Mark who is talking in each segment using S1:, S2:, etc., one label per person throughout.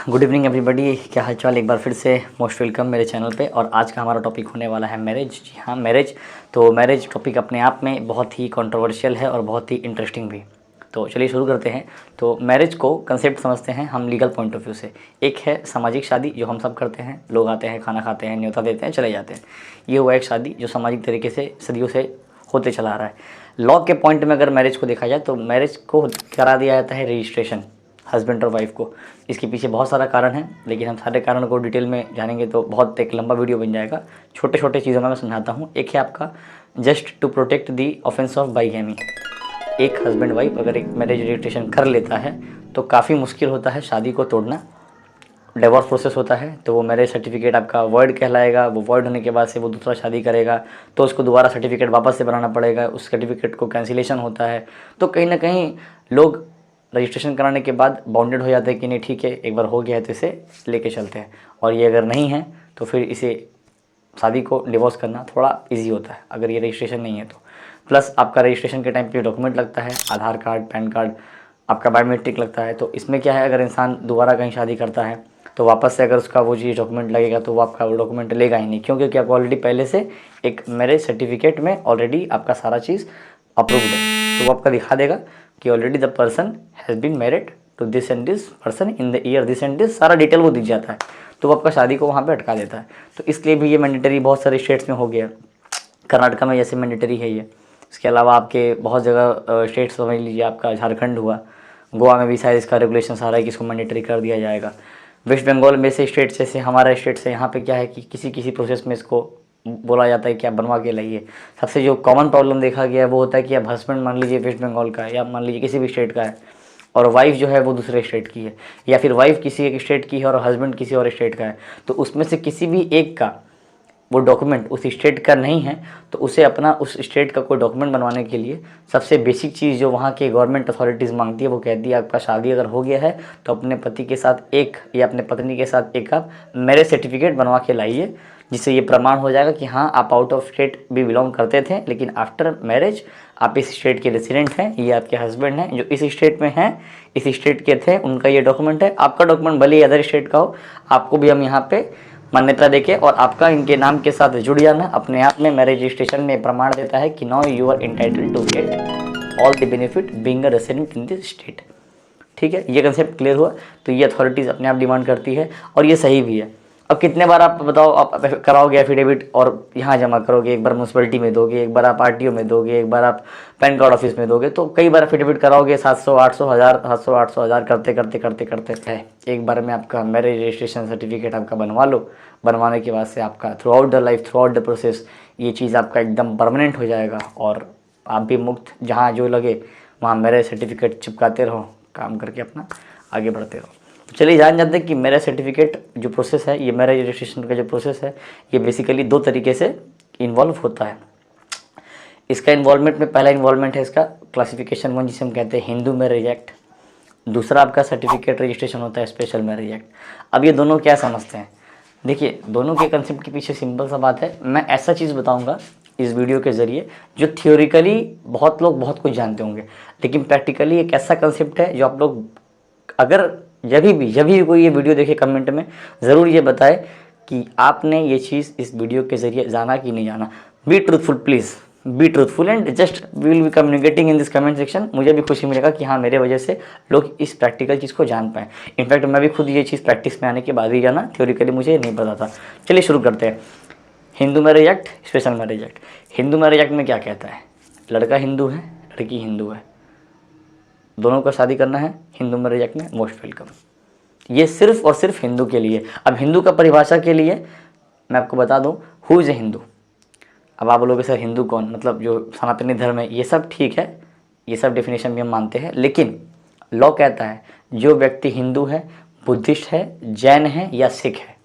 S1: Good evening everybody, क्या हाल चाल। एक बार फिर से मोस्ट वेलकम मेरे चैनल पे। और आज का हमारा टॉपिक होने वाला है मैरिज। जी हाँ, मैरिज। तो मैरिज टॉपिक अपने आप में बहुत ही कंट्रोवर्शियल है और बहुत ही इंटरेस्टिंग भी। तो चलिए शुरू करते हैं। तो मैरिज को कंसेप्ट समझते हैं हम लीगल पॉइंट ऑफ व्यू से। एक है सामाजिक शादी जो हम सब करते हैं, लोग आते हैं, खाना खाते हैं, न्योता देते हैं, चले जाते हैं। ये हुआ एक शादी जो सामाजिक तरीके से सदियों से होते चला आ रहा है। लॉ के पॉइंट में अगर मैरिज को देखा जाए तो मैरिज को करा दिया जाता है रजिस्ट्रेशन हस्बैंड और वाइफ को। इसके पीछे बहुत सारा कारण है, लेकिन हम सारे कारण को डिटेल में जानेंगे तो बहुत एक लंबा वीडियो बन जाएगा। छोटे छोटे चीज़ों में मैं समझाता हूँ। एक है आपका just to protect the offence of bigamy. एक हस्बैंड वाइफ अगर एक मैरिज रजिस्ट्रेशन कर लेता है तो काफ़ी मुश्किल होता है शादी को तोड़ना। डिवोर्स प्रोसेस होता है तो वो मैरिज सर्टिफिकेट आपका वॉइड कहलाएगा। वो वॉइड होने के बाद से वो दूसरा शादी करेगा तो उसको दोबारा सर्टिफिकेट वापस से बनाना पड़ेगा। उस सर्टिफिकेट को कैंसिलेशन होता है। तो कहीं ना कहीं लोग रजिस्ट्रेशन कराने के बाद बाउंडेड हो जाते हैं कि नहीं ठीक है, एक बार हो गया है तो इसे लेके चलते हैं। और ये अगर नहीं है तो फिर इसे शादी को डिवोर्स करना थोड़ा इजी होता है अगर ये रजिस्ट्रेशन नहीं है तो। प्लस आपका रजिस्ट्रेशन के टाइम पे डॉक्यूमेंट लगता है, आधार कार्ड, पैन कार्ड, आपका बायोमेट्रिक लगता है। तो इसमें क्या है, अगर इंसान दोबारा कहीं शादी करता है तो वापस से अगर उसका वो चीज़ डॉक्यूमेंट लगेगा तो वो आपका वो डॉक्यूमेंट लेगा ही नहीं, क्योंकि आपको ऑलरेडी पहले से एक मैरिज सर्टिफिकेट में ऑलरेडी आपका सारा चीज़ अप्रूव्ड है। तो वो आपका दिखा देगा कि already the person has been married to this and this person in the year this and this, सारा डिटेल वो दिख जाता है। तो वो आपका शादी को वहाँ पे अटका देता है। तो इसलिए भी ये मैंडेटरी बहुत सारे स्टेट्स में हो गया। कर्नाटका में जैसे मैंडेटरी है ये। इसके अलावा आपके बहुत जगह स्टेट्स समझ लीजिए, आपका झारखंड हुआ, गोवा में भी शायद इसका रेगुलेशन सारा है कि इसको मैंडेटरी कर दिया जाएगा। वेस्ट बंगाल में से स्टेट जैसे हमारा स्टेट से यहाँ पे क्या है कि किसी किसी प्रोसेस में इसको बोला जाता है कि आप बनवा के लाइए। सबसे जो कॉमन प्रॉब्लम देखा गया है वो होता है कि आप हस्बैंड मान लीजिए वेस्ट बंगाल का है या मान लीजिए किसी भी स्टेट का है और वाइफ जो है वो दूसरे स्टेट की है, या फिर वाइफ किसी एक स्टेट की है और हस्बैंड किसी और स्टेट का है। तो उसमें से किसी भी एक का वो डॉक्यूमेंट उस स्टेट का नहीं है तो उसे अपना उस स्टेट का कोई डॉक्यूमेंट बनवाने के लिए सबसे बेसिक चीज़ जो वहाँ के गवर्नमेंट अथॉरिटीज़ मांगती है वो कहती है आपका शादी अगर हो गया है तो अपने पति के साथ एक या अपने पत्नी के साथ एक आप मैरिज सर्टिफिकेट बनवा के लाइए, जिससे ये प्रमाण हो जाएगा कि हाँ आप आउट ऑफ स्टेट भी बिलोंग करते थे लेकिन आफ्टर मैरिज आप इस स्टेट के रेसिडेंट हैं। ये आपके हस्बैंड हैं जो इस स्टेट में हैं, इस स्टेट के थे, उनका ये डॉक्यूमेंट है। आपका डॉक्यूमेंट भले ही अदर स्टेट का हो, आपको भी हम यहाँ पे मान्यता देके और आपका इनके नाम के साथ जुड़ जाना अपने आप में मैरिज रजिस्ट्रेशन में प्रमाण देता है कि now you are entitled to get all the benefit being a resident in this state. ठीक है, ये कंसेप्ट क्लियर हुआ। तो ये अथॉरिटीज़ अपने आप डिमांड करती है और ये सही भी है। अब कितने बार आप बताओ, आप कराओगे एफिडेविट और यहाँ जमा करोगे, एक बार म्यूनसिपलिटी में दोगे, एक बार आप आरटीओ में दोगे, एक बार आप पैन कार्ड ऑफिस में दोगे, तो कई बार एफिडेविट कराओगे। 700 800 हज़ार 700 800 हज़ार करते करते करते करते है एक बार में आपका मैरिज रजिस्ट्रेशन सर्टिफिकेट आपका बनवा लो। बनवाने के बाद से आपका through out the life, through out the process ये चीज़ आपका एकदम परमानेंट हो जाएगा और आप भी मुक्त, जहाँ जो लगे वहाँ मैरिज सर्टिफिकेट चिपकाते रहो, काम करके अपना आगे बढ़ते रहो। तो चलिए जान जाते हैं कि मैरिज सर्टिफिकेट जो प्रोसेस है, ये मैरिज रजिस्ट्रेशन का जो प्रोसेस है, ये बेसिकली दो तरीके से इन्वॉल्व होता है। इसका इन्वॉल्वमेंट में पहला इन्वॉल्वमेंट है इसका क्लासिफिकेशन 1 जिसे हम कहते हैं हिंदू मैरिज एक्ट। दूसरा आपका सर्टिफिकेट रजिस्ट्रेशन होता है स्पेशल मैरिज एक्ट। अब ये दोनों क्या समझते हैं, देखिए दोनों के कंसेप्ट के पीछे सिंपल सा बात है। मैं ऐसा चीज़ बताऊंगा इस वीडियो के ज़रिए जो थियोरिकली बहुत लोग बहुत कुछ जानते होंगे, लेकिन प्रैक्टिकली एक ऐसा कंसेप्ट है जो आप लोग अगर जब भी कोई ये वीडियो देखे कमेंट में ज़रूर ये बताए कि आपने ये चीज़ इस वीडियो के ज़रिए जाना कि नहीं जाना। Be truthful, please be truthful and just we will be communicating in this comment section. मुझे भी खुशी मिलेगा कि हाँ मेरे वजह से लोग इस प्रैक्टिकल चीज़ को जान पाएँ। इनफैक्ट मैं भी खुद ये चीज़ प्रैक्टिस में आने के बाद ही जाना, थ्योरिकली मुझे नहीं पता था। चलिए शुरू करते हैं। Hindu marriage act, special marriage act. Hindu marriage act में क्या कहता है, लड़का हिंदू है, लड़की हिंदू है, दोनों को शादी करना है। हिंदू मैरिज एक्ट में मोस्ट वेलकम। ये सिर्फ और सिर्फ हिंदू के लिए। अब हिंदू का परिभाषा के लिए मैं आपको बता दूं, हु इज़ ए हिंदू। अब आप बोलोगे सर हिंदू कौन, मतलब जो सनातनी धर्म है, ये सब ठीक है, ये सब डेफिनेशन भी हम मानते हैं, लेकिन लॉ कहता है जो व्यक्ति हिंदू है, बुद्धिस्ट है, जैन है या सिख है।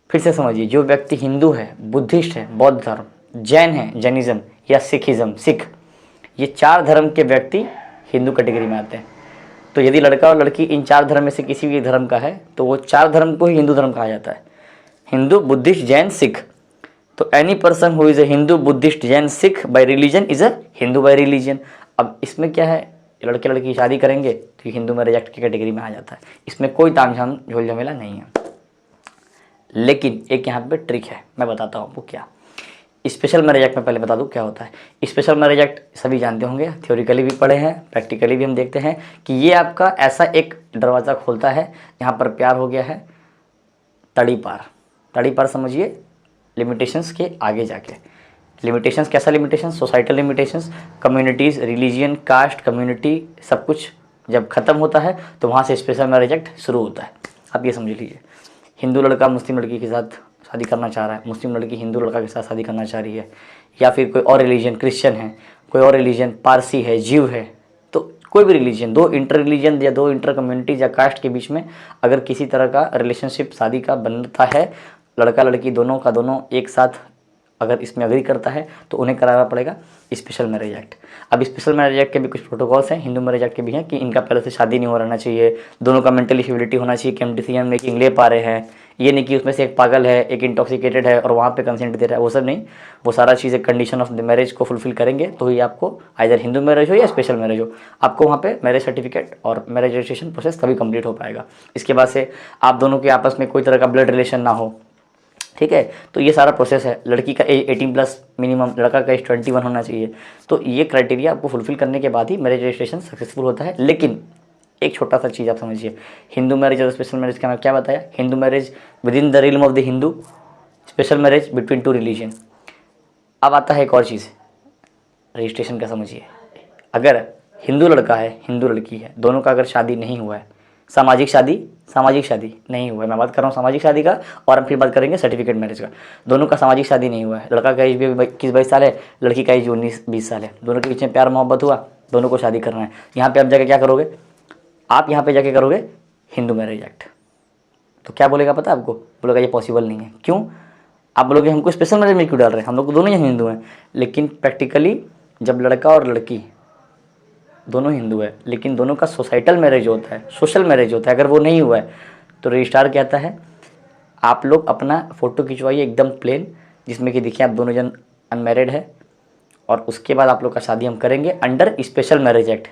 S1: फिर से समझिए, जो व्यक्ति हिंदू है, बुद्धिस्ट है, बौद्ध धर्म, जैन है, जैनिज्म या सिखिज्म, सिख, ये 4 धर्म के व्यक्ति हिंदू कैटेगरी में आते हैं। तो यदि लड़का और लड़की इन 4 धर्म में से किसी भी धर्म का है तो वो 4 धर्म को ही हिंदू धर्म कहा जाता है, हिंदू, बुद्धिस्ट, जैन, सिख। तो any person who is a Hindu, Buddhist, Jain, Sikh bye religion is a Hindu bye religion. अब इसमें क्या है, लड़के लड़की की शादी करेंगे तो ये हिंदू मैरिज एक्ट की कैटेगरी में आ जाता है। इसमें कोई तामझाम झोल झमेला नहीं है। लेकिन एक यहाँ पे ट्रिक है, मैं बताता हूँ आपको क्या। स्पेशल मैरिज एक्ट में पहले बता दूँ क्या होता है। स्पेशल मैरिज एक्ट सभी जानते होंगे, थ्योरिकली भी पढ़े हैं, प्रैक्टिकली भी हम देखते हैं कि ये आपका ऐसा एक दरवाज़ा खोलता है यहाँ पर प्यार हो गया है तड़ी पार। तड़ी पार समझिए, लिमिटेशंस के आगे जाके। लिमिटेशंस कैसा limitations? Societal limitations, communities, religion, caste, community, सब कुछ जब ख़त्म होता है तो वहाँ से स्पेशल मैरिज एक्ट शुरू होता है। आप ये समझ लीजिए, हिंदू लड़का मुस्लिम लड़की के साथ शादी करना चाह रहा है, मुस्लिम लड़की हिंदू लड़का के साथ शादी करना चाह रही है, या फिर कोई और रिलीजन, क्रिश्चियन है, कोई और रिलीजन, पारसी है, जीव है, तो कोई भी रिलीजन, दो इंटर रिलीजन या दो इंटर कम्युनिटीज या कास्ट के बीच में अगर किसी तरह का रिलेशनशिप शादी का बनता है, लड़का लड़की दोनों का दोनों एक साथ अगर इसमें अग्री करता है तो उन्हें कराना पड़ेगा स्पेशल मैरिज एक्ट। अब स्पेशल मैरिज एक्ट के भी कुछ प्रोटोकॉल्स हैं, हिंदू मैरिज एक्ट के भी हैं कि इनका पहले से शादी नहीं हो रहना चाहिए, दोनों का मेंटल स्टेबिलिटी होना चाहिए कि हम डिसीजन मेकिंग ले पा रहे हैं, ये नहीं कि उसमें से एक पागल है, एक इंटॉक्सिकेटेड है और वहाँ पे कंसेंट दे रहा है, वो सब नहीं। वो सारा चीज़ें कंडीशन ऑफ द मैरिज को फुलफिल करेंगे तो ही आपको आइदर हिंदू मैरिज हो या स्पेशल मैरिज हो, आपको वहाँ पे मैरिज सर्टिफिकेट और मैरिज रजिस्ट्रेशन प्रोसेस तभी कंप्लीट हो पाएगा। इसके बाद से आप दोनों के आपस में कोई तरह का ब्लड रिलेशन ना हो, ठीक है। तो ये सारा प्रोसेस है। लड़की का एज 18+ मिनिमम, लड़का का एज 21 होना चाहिए। तो ये क्राइटेरिया आपको फुलफिल करने के बाद ही मैरिज रजिस्ट्रेशन सक्सेसफुल होता है। लेकिन एक छोटा सा चीज़ आप समझिए, हिंदू मैरिज और स्पेशल मैरिज का मैं क्या बताया, Hindu marriage with in the realm of the Hindu, special marriage between two religion. अब आता है एक और चीज़, रजिस्ट्रेशन का समझिए। अगर हिंदू लड़का है, हिंदू लड़की है, दोनों का अगर शादी नहीं हुआ है, सामाजिक शादी नहीं हुआ है, मैं बात कर रहा हूँ सामाजिक शादी का, और हम फिर बात करेंगे सर्टिफिकेट मैरिज का। दोनों का सामाजिक शादी नहीं हुआ है, लड़का का एज भी 21-22 साल है, लड़की का एज 19-20 साल है, दोनों के बीच में प्यार मोहब्बत हुआ, दोनों को शादी करना है। यहाँ पे आप जाके क्या करोगे, आप यहाँ पे जाके करोगे हिंदू मैरिज एक्ट। तो क्या बोलेगा पता है आपको, बोलेगा ये पॉसिबल नहीं है। क्यों? आप बोलोगे हमको स्पेशल मैरिज में क्यों डाल रहे हैं, हम लोग दोनों ही हिंदू हैं। लेकिन प्रैक्टिकली जब लड़का और लड़की दोनों हिंदू है लेकिन दोनों का सोसाइटल मैरिज होता है, सोशल मैरिज होता है, अगर वो नहीं हुआ है तो रजिस्ट्रार कहता है आप लोग अपना फ़ोटो खिंचवाइए एकदम प्लेन, जिसमें कि देखिए आप दोनों जन अनमैरिड है, और उसके बाद आप लोग का शादी हम करेंगे अंडर स्पेशल मैरिज एक्ट,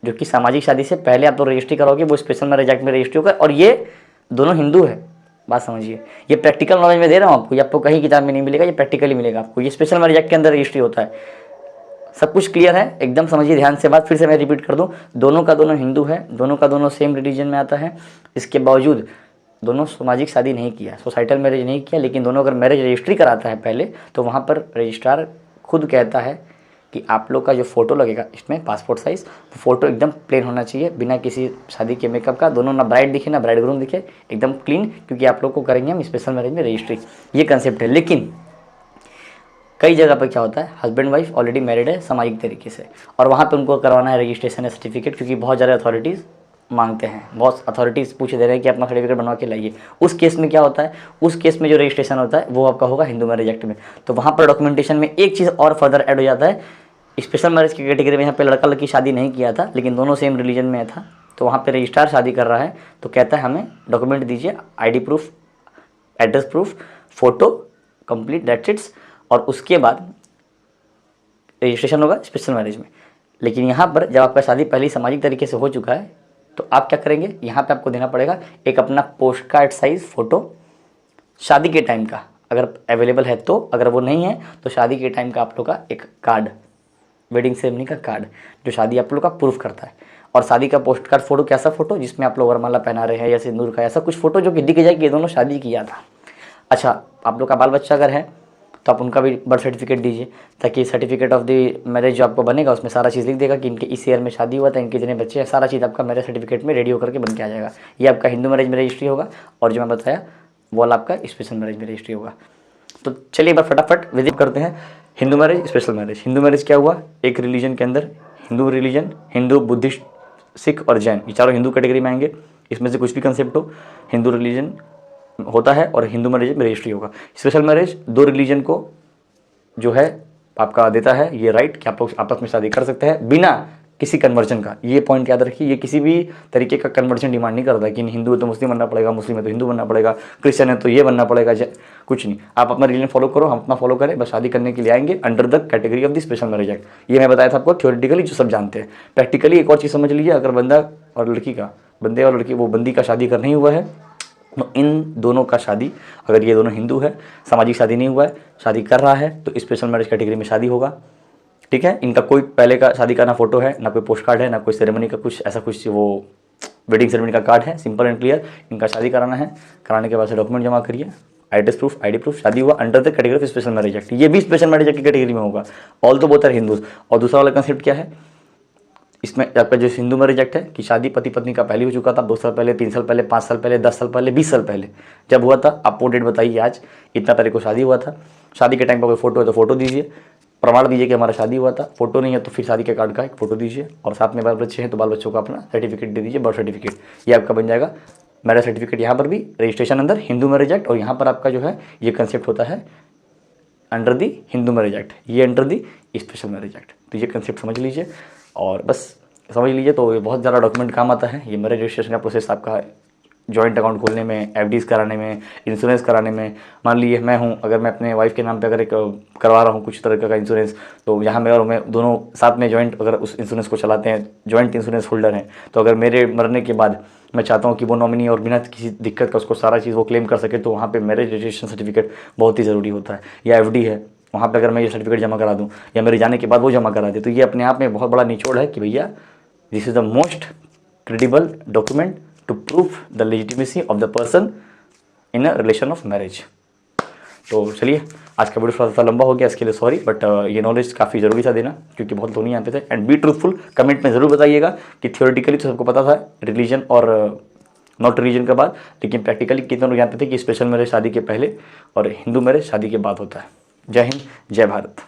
S1: जो कि सामाजिक शादी से पहले आप लोग रजिस्ट्री करोगे, वो स्पेशल मैरिज एक्ट में रजिस्ट्री होगा, और ये दोनों हिंदू है। बात समझिए, ये प्रैक्टिकल नॉलेज में दे रहा हूँ आपको, ये आपको कहीं किताब में नहीं मिलेगा, ये प्रैक्टिकली मिलेगा आपको। ये स्पेशल मैरिज एक्ट के अंदर रजिस्ट्री होता है। सब कुछ क्लियर है एकदम, समझिए ध्यान से बात। फिर से मैं रिपीट कर दूं, दोनों का दोनों हिंदू है, दोनों का दोनों सेम रिलीजन में आता है, इसके बावजूद दोनों सामाजिक शादी नहीं किया, सोसाइटल मैरिज नहीं किया, लेकिन दोनों अगर मैरिज रजिस्ट्री कराता है पहले, तो वहाँ पर रजिस्ट्रार खुद कहता है कि आप लोग का जो फ़ोटो लगेगा इसमें पासपोर्ट साइज़, वो फ़ोटो एकदम प्लेन होना चाहिए, बिना किसी शादी के मेकअप का, दोनों ना ब्राइड दिखे ना ब्राइड ग्रूम दिखे, एकदम क्लीन, क्योंकि आप लोग को करेंगे हम स्पेशल मैरिज में रजिस्ट्री। ये कंसेप्ट है। लेकिन कई जगह पर क्या होता है, हस्बैंड वाइफ ऑलरेडी मैरिड है सामाजिक तरीके से, और वहाँ पे उनको करवाना है रजिस्ट्रेशन या सर्टिफिकेट, क्योंकि बहुत ज़्यादा अथॉरिटीज़ मांगते हैं, बहुत अथॉरिटीज़ पूछ दे रहे हैं कि अपना सर्टिफिकेट बनवा के लाइए। उस केस में क्या होता है, उस केस में जो रजिस्ट्रेशन होता है वो आपका होगा हिंदू मैरिज एक्ट में। तो वहाँ पर डॉक्यूमेंटेशन में एक चीज़ और फर्दर ऐड हो जाता है, स्पेशल मैरिज की कैटेगरी में यहाँ पे लड़का लड़की शादी नहीं किया था लेकिन दोनों सेम रिलीजन में था, तो वहाँ पे रजिस्ट्रार शादी कर रहा है, तो कहता है हमें डॉक्यूमेंट दीजिए, ID proof, address proof, photo complete, that's it's, और उसके बाद रजिस्ट्रेशन होगा स्पेशल मैरिज में। लेकिन यहाँ पर जब आपका शादी पहले सामाजिक तरीके से हो चुका है तो आप क्या करेंगे, यहाँ पे आपको देना पड़ेगा एक अपना पोस्ट कार्ड साइज़ फ़ोटो शादी के टाइम का, अगर अवेलेबल है तो, अगर वो नहीं है तो शादी के टाइम का आप लोग का एक कार्ड, वेडिंग सेरेमनी का कार्ड, जो शादी आप लोग का प्रूफ करता है। और शादी का पोस्ट कार्ड फ़ोटो कैसा फ़ोटो, जिसमें आप लोग वरमाला पहना रहे हैं या सिंदूर का, ऐसा कुछ फ़ोटो जो कि दिख जाए कि ये दोनों शादी किया था। अच्छा, आप लोग का बाल बच्चा अगर है तो आप उनका भी बर्थ सर्टिफिकेट दीजिए, ताकि सर्टिफिकेट ऑफ द मैरिज जो आपको बनेगा उसमें सारा चीज़ लिख देगा कि इनके इस ईयर में शादी हुआ था, इनके जितने बच्चे हैं, सारा चीज़ आपका मैरिज सर्टिफिकेट में रेडी होकर के बन के आ जाएगा। ये आपका हिंदू मैरिज में रजिस्ट्री होगा, और जो मैं बताया वो आपका स्पेशल मैरिज में रजिस्ट्री होगा। तो चलिए एक बार फटाफट विजिट करते हैं Hindu marriage, special marriage. Hindu marriage क्या हुआ, एक रिलीजन के अंदर हिंदू रिलीजन, हिंदू, बुद्धिस्ट, सिख और जैन, ये चारों हिंदू कैटेगरी में आएंगे। इसमें से कुछ भी कंसेप्ट हो, हिंदू रिलीजन होता है और हिंदू मैरिज में रजिस्ट्री होगा। स्पेशल मैरिज दो रिलीजन को जो है आपका देता है ये राइट कि आप लोग आपस में शादी कर सकते हैं बिना किसी कन्वर्जन का। ये पॉइंट याद रखिए, ये किसी भी तरीके का कन्वर्जन डिमांड नहीं करता कि हिंदू है तो मुस्लिम बनना पड़ेगा, मुस्लिम है तो हिंदू बनना पड़ेगा, क्रिश्चियन है तो ये बनना पड़ेगा, कुछ नहीं, आप अपना रिलीजन फॉलो करो, हम अपना फॉलो करें, बस शादी करने के लिए आएंगे under the category of the special marriage act. ये मैं बताया था आपको थ्योरेटिकली, जो सब जानते हैं। प्रैक्टिकली एक और चीज़ समझ लीजिए, अगर बंदा और लड़की का, बंदे और लड़की, वो बंदी का शादी कर नहीं हुआ है, तो इन दोनों का शादी, अगर ये दोनों हिंदू है, सामाजिक शादी नहीं हुआ है, शादी कर रहा है, तो स्पेशल मैरिज कैटेगरी में शादी होगा। ठीक है, इनका कोई पहले का शादी का ना फोटो है, ना कोई पोस्ट कार्ड है, ना कोई सेरेमनी का कुछ ऐसा कुछ वो वेडिंग सेरेमनी का कार्ड है, सिंपल एंड क्लियर। इनका शादी कराना है, कराने के बाद से डॉक्यूमेंट जमा करिए, एड्रेस प्रूफ, आईडी प्रूफ, शादी हुआ under the category of special marriage act. ये भी स्पेशल मैरिज एक्ट की कैटेगरी में होगा, ऑल तो बोथ आर हिंदूज। और दूसरा वाला कंसेप्ट क्या है इसमें, आपका जो हिंदू मैरिज एक्ट है कि शादी पति पत्नी का पहले हो चुका था, 2 साल पहले, 3 साल पहले, 5 साल पहले, 10 साल पहले, 20 साल पहले जब हुआ था, आप वो डेट बताइए, आज इतना तारीख को शादी हुआ था। शादी के टाइम पर कोई फोटो है तो फोटो दीजिए, प्रमाण दीजिए कि हमारा शादी हुआ था। फोटो नहीं है तो फिर शादी के कार्ड का एक फोटो दीजिए, और साथ में बाल बच्चे हैं तो बाल बच्चों का अपना सर्टिफिकेट दे दीजिए, बर्थ सर्टिफिकेट। ये आपका बन जाएगा मैरिज सर्टिफिकेट। यहाँ पर भी रजिस्ट्रेशन अंदर हिंदू मैरिज एक्ट, और यहाँ पर आपका जो है ये कंसेप्ट होता है under the Hindu marriage act, ये under the special marriage act. तो ये कंसेप्ट समझ लीजिए और बस समझ लीजिए, तो ये बहुत ज़्यादा डॉक्यूमेंट काम आता है। ये मैरिज रजिस्ट्रेशन का प्रोसेस आपका जॉइंट अकाउंट खोलने में, एफडीज कराने में, इंश्योरेंस कराने में। मान लीजिए मैं हूँ, अगर मैं अपने वाइफ के नाम पे अगर एक करवा रहा हूँ कुछ तरह का इंश्योरेंस, तो यहाँ मैं और मैं दोनों साथ में जॉइंट अगर उस इंश्योरेंस को चलाते हैं, जॉइंट इंश्योरेंस होल्डर हैं, तो अगर मेरे मरने के बाद मैं चाहता हूँ कि वो नॉमिनी और बिना किसी दिक्कत का उसको सारा चीज़ वो क्लेम कर सके, तो वहाँ पर मैरिज रजिस्ट्रेशन सर्टिफिकेट बहुत ही ज़रूरी होता है। या एफडी है, वहाँ पर अगर मैं ये सर्टिफिकेट जमा करा दूँ या मेरे जाने के बाद वो जमा करा दे, तो ये अपने आप में बहुत बड़ा निचोड़ है कि भैया this is the most credible document to prove the legitimacy of the person in a relation of marriage. तो चलिए, आज का वीडियो थोड़ा सा लंबा हो गया, इसके लिए सॉरी, बट ये नॉलेज काफ़ी ज़रूरी था देना, क्योंकि बहुत लोग नहीं जानते थे। एंड बी ट्रूथफुल, कमेंट में ज़रूर बताइएगा कि थ्योरेटिकली तो सबको पता था रिलीजन और नॉट रिलीजन के बाद, लेकिन प्रैक्टिकली कितने लोग जानते थे कि स्पेशल मैरिज शादी के पहले और हिंदू मैरिज शादी के बाद होता है। जय हिंद, जय भारत।